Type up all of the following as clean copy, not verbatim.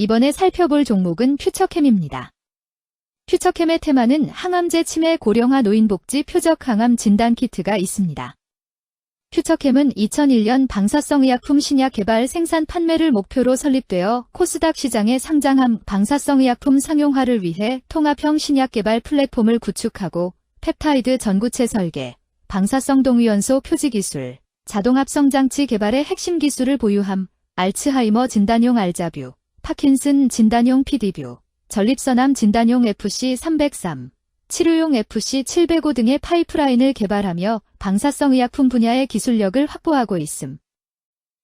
이번에 살펴볼 종목은 퓨처캠입니다. 퓨처캠의 테마는 항암제 치매 고령화 노인복지 표적 항암 진단 키트가 있습니다. 퓨처캠은 2001년 방사성의약품 신약 개발 생산 판매를 목표로 설립되어 코스닥 시장에 상장한 방사성의약품 상용화를 위해 통합형 신약 개발 플랫폼을 구축하고 펩타이드 전구체 설계, 방사성 동위원소 표지 기술, 자동합성장치 개발의 핵심 기술을 보유함, 알츠하이머 진단용 알자뷰, 파킨슨 진단용 PD뷰, 전립선암 진단용 FC303, 치료용 FC705 등의 파이프라인을 개발하며 방사성의약품 분야의 기술력을 확보하고 있음.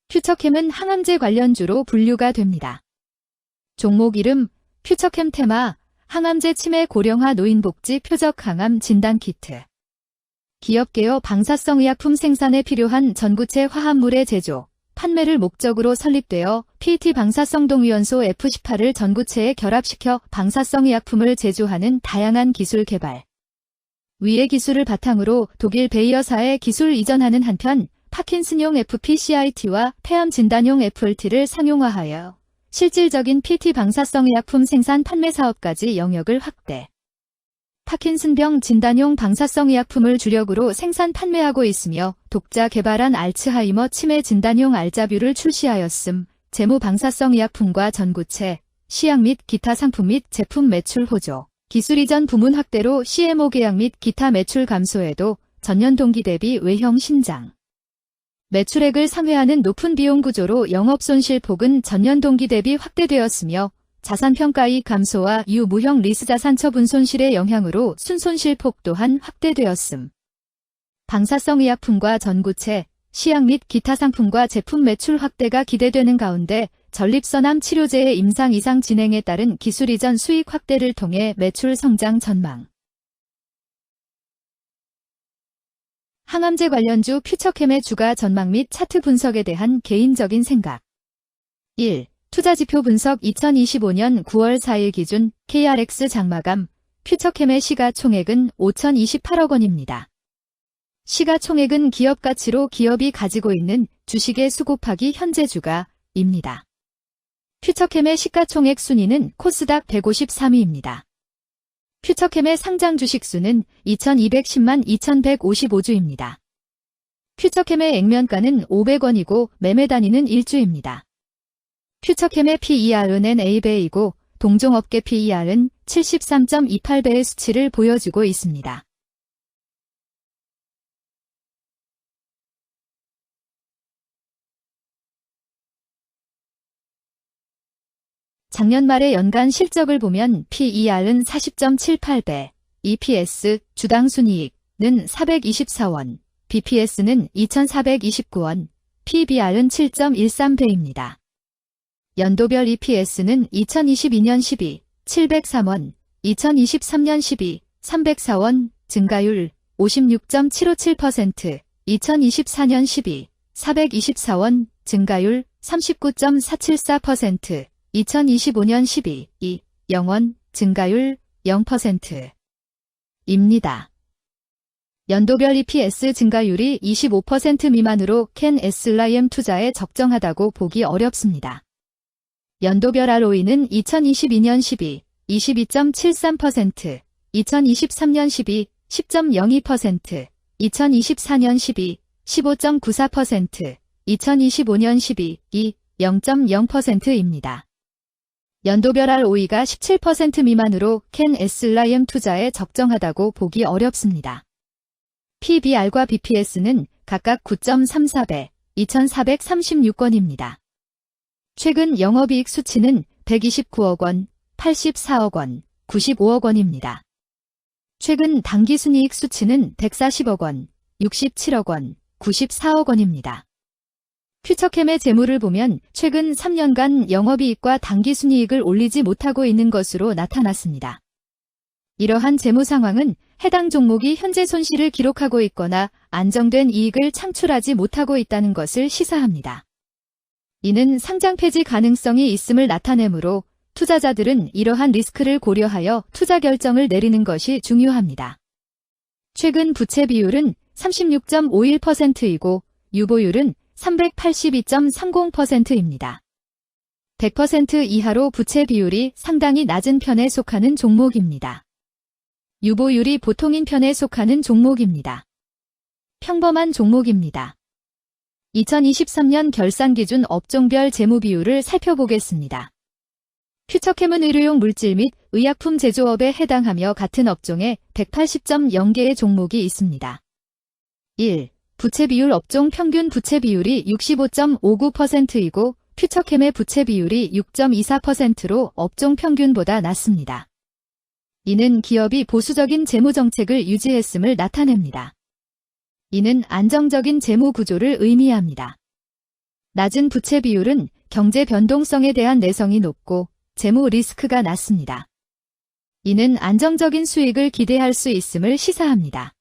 퓨처캠은 항암제 관련주로 분류가 됩니다. 종목 이름, 퓨처캠 테마, 항암제 치매 고령화 노인복지 표적 항암 진단 키트. 기업 개요 방사성의약품 생산에 필요한 전구체 화합물의 제조, 판매를 목적으로 설립되어 PET 방사성 동위원소 F18을 전구체에 결합시켜 방사성의약품을 제조하는 다양한 기술 개발. 위의 기술을 바탕으로 독일 베이어사에 기술 이전하는 한편 파킨슨용 FPCIT와 폐암 진단용 FLT를 상용화하여 실질적인 PET 방사성의약품 생산 판매 사업까지 영역을 확대. 파킨슨병 진단용 방사성의약품을 주력으로 생산 판매하고 있으며 독자 개발한 알츠하이머 치매 진단용 알자뷰를 출시하였음. 재무 방사성의약품과 전구체, 시약 및 기타 상품 및 제품 매출 호조, 기술 이전 부문 확대로 CMO 계약 및 기타 매출 감소에도 전년 동기 대비 외형 신장. 매출액을 상회하는 높은 비용 구조로 영업손실 폭은 전년 동기 대비 확대되었으며 자산평가이익 감소와 유무형 리스자산 처분 손실의 영향으로 순손실폭 또한 확대되었음. 방사성의약품과 전구체, 시약 및 기타 상품과 제품 매출 확대가 기대되는 가운데 전립선암 치료제의 임상 이상 진행에 따른 기술 이전 수익 확대를 통해 매출 성장 전망. 항암제 관련주 퓨처캠의 주가 전망 및 차트 분석에 대한 개인적인 생각. 1. 투자지표 분석 2025년 9월 4일 기준 KRX 장마감 퓨처캠의 시가총액은 5,028억 원입니다. 시가총액은 기업가치로 기업이 가지고 있는 주식의 수 곱하기 현재 주가입니다. 퓨처캠의 시가총액 순위는 코스닥 153위입니다. 퓨처캠의 상장 주식수는 2,210만 2,155주입니다. 퓨처캠의 액면가는 500원이고 매매 단위는 1주입니다. 퓨처캠의 PER은 NA배이고 동종업계 PER은 73.28배의 수치를 보여주고 있습니다. 작년 말의 연간 실적을 보면 PER은 40.78배, EPS, 주당 순이익은 424원, BPS는 2,429원, PBR은 7.13배입니다. 연도별 EPS는 2022년 12, 703원, 2023년 12, 304원, 증가율 56.757%, 2024년 12, 424원, 증가율 39.474%, 2025년 12, 0원, 증가율 0%입니다. 연도별 EPS 증가율이 25% 미만으로 캔 SLIM 투자에 적정하다고 보기 어렵습니다. 연도별 ROE는 2022년 12, 22.73%, 2023년 12, 10.02%, 2024년 12, 15.94%, 2025년 12, 0.0%입니다. 연도별 ROE가 17% 미만으로 캔 SLIM 투자에 적정하다고 보기 어렵습니다. PBR과 BPS는 각각 9.34배, 2,436원입니다. 최근 영업이익 수치는 129억 원, 84억 원, 95억 원입니다. 최근 당기순이익 수치는 140억 원, 67억 원, 94억 원입니다. 퓨처캠의 재물을 보면 최근 3년간 영업이익과 당기순이익을 올리지 못하고 있는 것으로 나타났습니다. 이러한 재무 상황은 해당 종목이 현재 손실을 기록하고 있거나 안정된 이익을 창출하지 못하고 있다는 것을 시사합니다. 이는 상장 폐지 가능성이 있음을 나타내므로 투자자들은 이러한 리스크를 고려하여 투자 결정을 내리는 것이 중요합니다. 최근 부채 비율은 36.51%이고 유보율은 382.30%입니다. 100% 이하로 부채 비율이 상당히 낮은 편에 속하는 종목입니다. 유보율이 보통인 편에 속하는 종목입니다. 평범한 종목입니다. 2023년 결산 기준 업종별 재무 비율을 살펴보겠습니다. 퓨처캠은 의료용 물질 및 의약품 제조업에 해당하며 같은 업종에 180.0개의 종목이 있습니다. 1. 부채 비율 업종 평균 부채 비율이 65.59%이고 퓨처캠의 부채 비율이 6.24%로 업종 평균보다 낮습니다. 이는 기업이 보수적인 재무 정책을 유지했음을 나타냅니다. 이는 안정적인 재무 구조를 의미합니다. 낮은 부채 비율은 경제 변동성에 대한 내성이 높고 재무 리스크가 낮습니다. 이는 안정적인 수익을 기대할 수 있음을 시사합니다.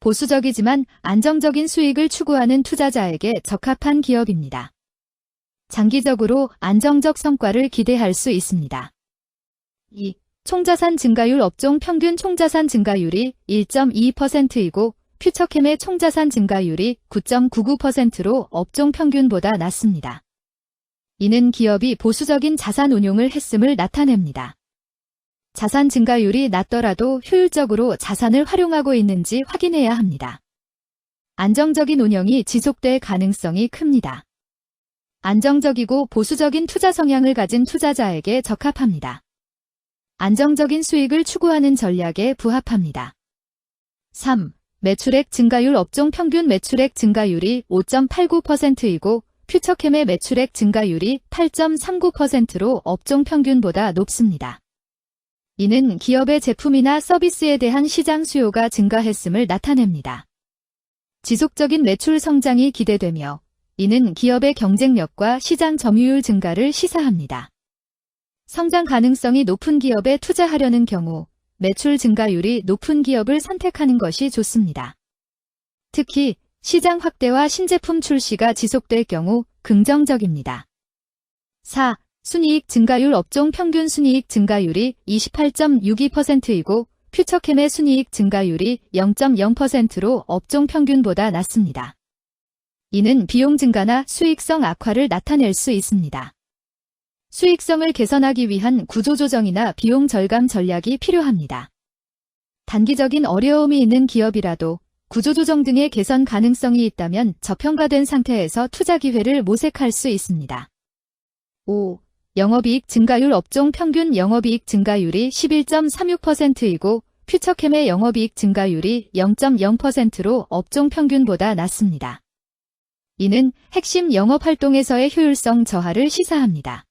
보수적이지만 안정적인 수익을 추구하는 투자자에게 적합한 기업입니다. 장기적으로 안정적 성과를 기대할 수 있습니다. 2. 총자산 증가율 업종 평균 총자산 증가율이 1.22%이고 퓨처캠의 총자산 증가율이 9.99%로 업종 평균보다 낮습니다. 이는 기업이 보수적인 자산 운용을 했음을 나타냅니다. 자산 증가율이 낮더라도 효율적으로 자산을 활용하고 있는지 확인해야 합니다. 안정적인 운영이 지속될 가능성이 큽니다. 안정적이고 보수적인 투자 성향을 가진 투자자에게 적합합니다. 안정적인 수익을 추구하는 전략에 부합합니다. 3. 매출액 증가율 업종 평균 매출액 증가율이 5.89%이고 퓨처캠의 매출액 증가율이 8.39%로 업종 평균보다 높습니다. 이는 기업의 제품이나 서비스에 대한 시장 수요가 증가했음을 나타냅니다. 지속적인 매출 성장이 기대되며 이는 기업의 경쟁력과 시장 점유율 증가를 시사합니다. 성장 가능성이 높은 기업에 투자하려는 경우 매출 증가율이 높은 기업을 선택하는 것이 좋습니다. 특히 시장 확대와 신제품 출시가 지속될 경우 긍정적입니다. 4. 순이익 증가율 업종 평균 순이익 증가율이 28.62%이고 퓨처캠의 순이익 증가율이 0.0%로 업종 평균보다 낮습니다. 이는 비용 증가나 수익성 악화를 나타낼 수 있습니다. 수익성을 개선하기 위한 구조조정이나 비용 절감 전략이 필요합니다. 단기적인 어려움이 있는 기업이라도 구조조정 등의 개선 가능성이 있다면 저평가된 상태에서 투자 기회를 모색할 수 있습니다. 5. 영업이익 증가율 업종 평균 영업이익 증가율이 11.36%이고 퓨처캠의 영업이익 증가율이 0.0%로 업종 평균보다 낮습니다. 이는 핵심 영업활동에서의 효율성 저하를 시사합니다.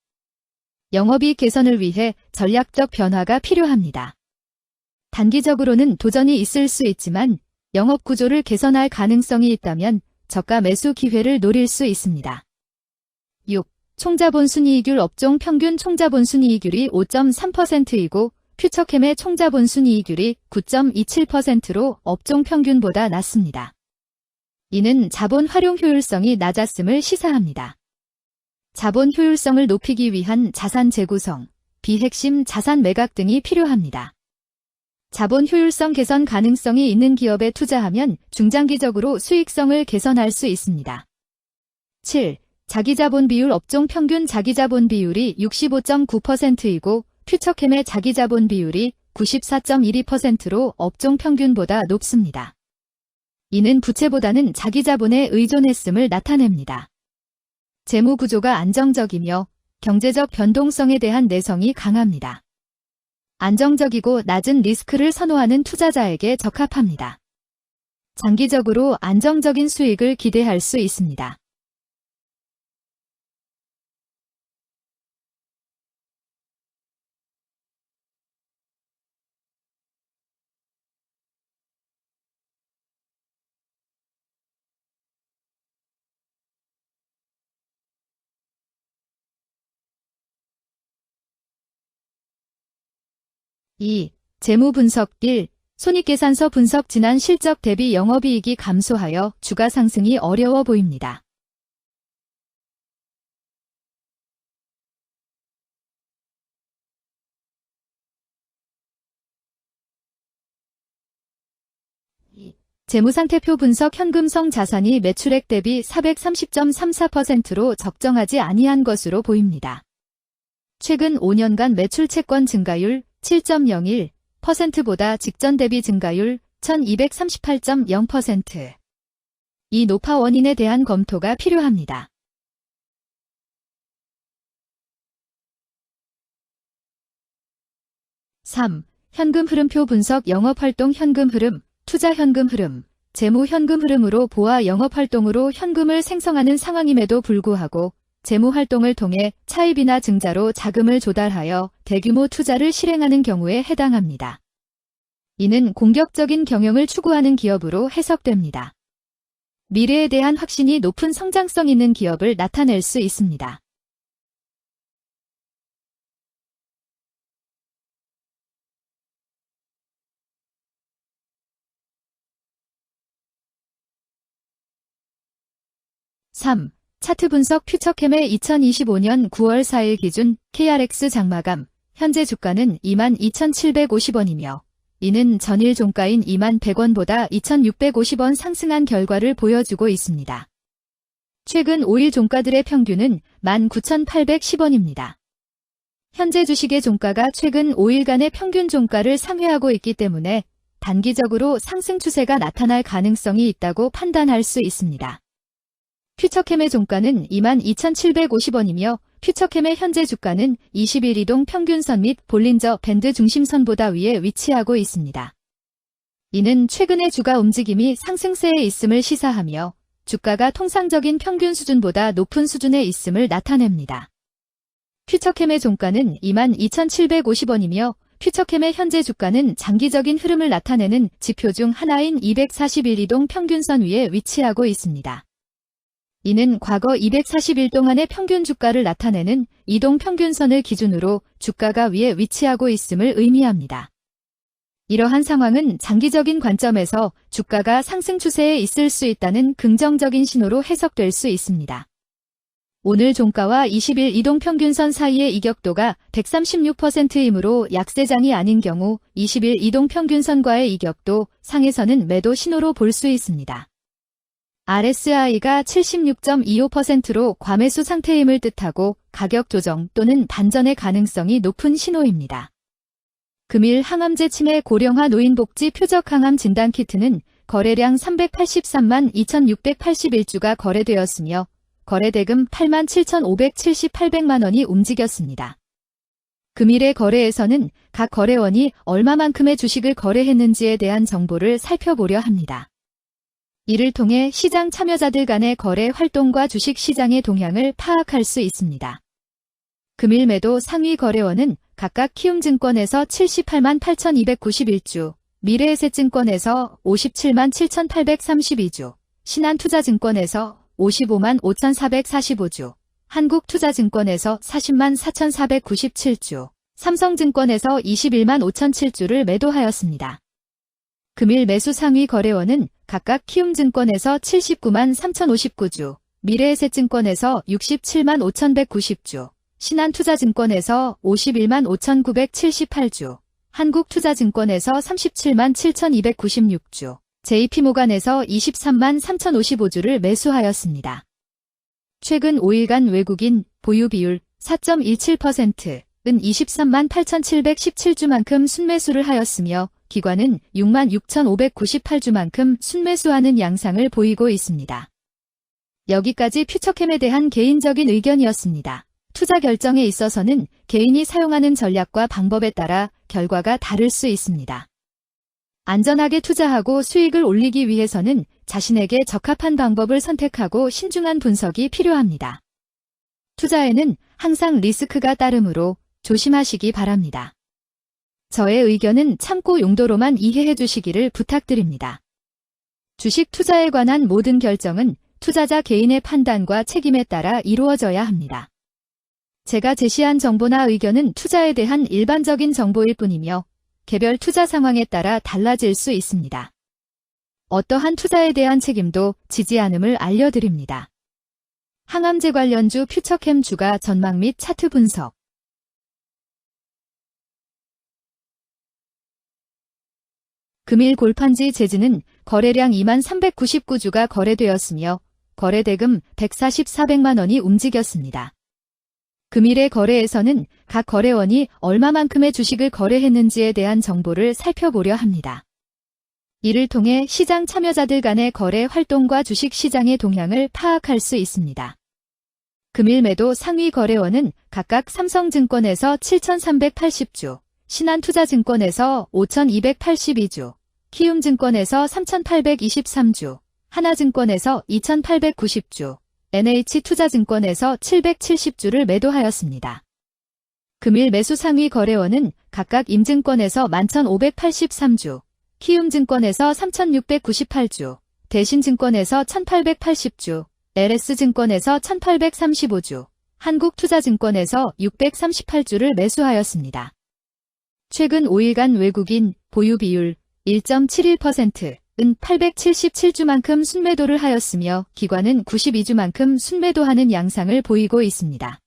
영업이익 개선을 위해 전략적 변화가 필요합니다. 단기적으로는 도전이 있을 수 있지만 영업 구조를 개선할 가능성이 있다면 저가 매수 기회를 노릴 수 있습니다. 6. 총자본 순이익률 업종 평균 총자본 순이익률이 5.3%이고 퓨처캠의 총자본 순이익률이 9.27%로 업종 평균보다 낮습니다. 이는 자본 활용 효율성이 낮았음을 시사합니다. 자본 효율성을 높이기 위한 자산 재구성, 비핵심 자산 매각 등이 필요합니다. 자본 효율성 개선 가능성이 있는 기업에 투자하면 중장기적으로 수익성을 개선할 수 있습니다. 7. 자기자본 비율 업종 평균 자기자본 비율이 65.9%이고 퓨처캠의 자기자본 비율이 94.12%로 업종 평균보다 높습니다. 이는 부채보다는 자기자본에 의존했음을 나타냅니다. 재무 구조가 안정적이며 경제적 변동성에 대한 내성이 강합니다. 안정적이고 낮은 리스크를 선호하는 투자자에게 적합합니다. 장기적으로 안정적인 수익을 기대할 수 있습니다. (2) 재무 분석 1. 손익계산서 분석 지난 실적 대비 영업이익이 감소하여 주가 상승이 어려워 보입니다. 재무상태표 분석 현금성 자산이 매출액 대비 430.34%로 적정하지 아니한 것으로 보입니다. 최근 5년간 매출 채권 증가율 7.01%보다 직전 대비 증가율 1238.0%. 이 노파 원인에 대한 검토가 필요합니다. 3. 현금 흐름표 분석 영업활동 현금 흐름, 투자 현금 흐름, 재무 현금 흐름으로 보아 영업활동으로 현금을 생성하는 상황임에도 불구하고 재무활동을 통해 차입이나 증자로 자금을 조달하여 대규모 투자를 실행하는 경우에 해당합니다. 이는 공격적인 경영을 추구하는 기업으로 해석됩니다. 미래에 대한 확신이 높은 성장성 있는 기업을 나타낼 수 있습니다. (3) 차트 분석 퓨처캠의 2025년 9월 4일 기준 KRX 장마감, 현재 주가는 22,750원이며 이는 전일 종가인 21,100원보다 2,650원 상승한 결과를 보여주고 있습니다. 최근 5일 종가들의 평균은 19,810원입니다. 현재 주식의 종가가 최근 5일간의 평균 종가를 상회하고 있기 때문에 단기적으로 상승 추세가 나타날 가능성이 있다고 판단할 수 있습니다. 퓨처캠의 종가는 22,750원이며 퓨처캠의 현재 주가는 20일 이동 평균선 및 볼린저 밴드 중심선보다 위에 위치하고 있습니다. 이는 최근의 주가 움직임이 상승세에 있음을 시사하며 주가가 통상적인 평균 수준보다 높은 수준에 있음을 나타냅니다. 퓨처캠의 종가는 22,750원이며 퓨처캠의 현재 주가는 장기적인 흐름을 나타내는 지표 중 하나인 241 이동 평균선 위에 위치하고 있습니다. 이는 과거 240일 동안의 평균 주가를 나타내는 이동 평균선을 기준으로 주가가 위에 위치하고 있음을 의미합니다. 이러한 상황은 장기적인 관점에서 주가가 상승 추세에 있을 수 있다는 긍정적인 신호로 해석될 수 있습니다. 오늘 종가와 20일 이동 평균선 사이의 이격도가 136%이므로 약세장이 아닌 경우 20일 이동 평균선과의 이격도 상에서는 매도 신호로 볼 수 있습니다. RSI가 76.25%로 과매수 상태임을 뜻하고 가격 조정 또는 반전의 가능성이 높은 신호입니다. 금일 항암제 치매 고령화 노인복지 표적 항암 진단키트는 거래량 383만 2,681주가 거래되었으며 거래대금 87,578만 원이 움직였습니다. 금일의 거래에서는 각 거래원이 얼마만큼의 주식을 거래했는지에 대한 정보를 살펴보려 합니다. 이를 통해 시장 참여자들 간의 거래 활동과 주식 시장의 동향을 파악할 수 있습니다. 금일 매도 상위 거래원은 각각 키움증권에서 78만 8,291주, 미래에셋증권에서 57만 7,832주, 신한투자증권에서 55만 5,445주, 한국투자증권에서 40만 4,497주, 삼성증권에서 21만 5,007주를 매도하였습니다. 금일 매수 상위 거래원은 각각 키움증권에서 79만 3,059주, 미래에셋증권에서 67만 5,190주, 신한투자증권에서 51만 5,978주, 한국투자증권에서 37만 7,296주, JP모간에서 23만 3,055주를 매수하였습니다. 최근 5일간 외국인 보유 비율 4.17%은 23만 8,717주만큼 순매수를 하였으며 기관은 6만 6,598주만큼 순매수하는 양상을 보이고 있습니다. 여기까지 퓨처캠에 대한 개인적인 의견이었습니다. 투자 결정에 있어서는 개인이 사용하는 전략과 방법에 따라 결과가 다를 수 있습니다. 안전하게 투자하고 수익을 올리기 위해서는 자신에게 적합한 방법을 선택하고 신중한 분석이 필요합니다. 투자에는 항상 리스크가 따르므로 조심하시기 바랍니다. 저의 의견은 참고 용도로만 이해해 주시기를 부탁드립니다. 주식 투자에 관한 모든 결정은 투자자 개인의 판단과 책임에 따라 이루어져야 합니다. 제가 제시한 정보나 의견은 투자에 대한 일반적인 정보일 뿐이며 개별 투자 상황에 따라 달라질 수 있습니다. 어떠한 투자에 대한 책임도 지지 않음을 알려드립니다. 항암제 관련주 퓨처캠 주가 전망 및 차트 분석. 금일 골판지 제즈는 거래량 2만 399주가 거래되었으며 거래대금 144백만 원이 움직였습니다. 금일의 거래에서는 각 거래원이 얼마만큼의 주식을 거래했는지에 대한 정보를 살펴보려 합니다. 이를 통해 시장 참여자들 간의 거래 활동과 주식 시장의 동향을 파악할 수 있습니다. 금일 매도 상위 거래원은 각각 삼성증권에서 7,380주, 신한투자증권에서 5,282주, 키움증권에서 3,823주, 하나증권에서 2,890주, NH투자증권에서 770주를 매도하였습니다. 금일 매수 상위 거래원은 각각 임증권에서 11,583주, 키움증권에서 3,698주, 대신증권에서 1,880주, LS증권에서 1,835주, 한국투자증권에서 638주를 매수하였습니다. 최근 5일간 외국인 보유 비율 1.71%은 877주만큼 순매도를 하였으며 기관은 92주만큼 순매도하는 양상을 보이고 있습니다.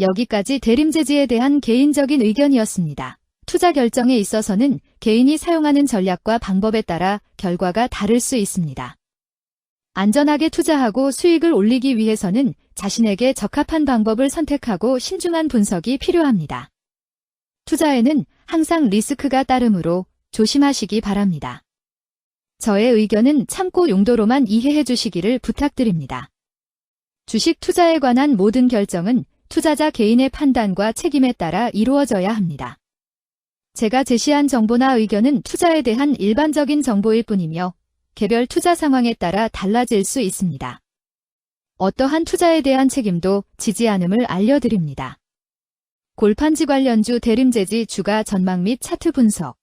여기까지 대림제지에 대한 개인적인 의견이었습니다. 투자 결정에 있어서는 개인이 사용하는 전략과 방법에 따라 결과가 다를 수 있습니다. 안전하게 투자하고 수익을 올리기 위해서는 자신에게 적합한 방법을 선택하고 신중한 분석이 필요합니다. 투자에는 항상 리스크가 따르므로 조심하시기 바랍니다. 저의 의견은 참고 용도로만 이해해 주시기를 부탁드립니다. 주식 투자에 관한 모든 결정은 투자자 개인의 판단과 책임에 따라 이루어져야 합니다. 제가 제시한 정보나 의견은 투자에 대한 일반적인 정보일 뿐이며 개별 투자 상황에 따라 달라질 수 있습니다. 어떠한 투자에 대한 책임도 지지 않음을 알려드립니다. 골판지 관련주 대림제지 주가 전망 및 차트 분석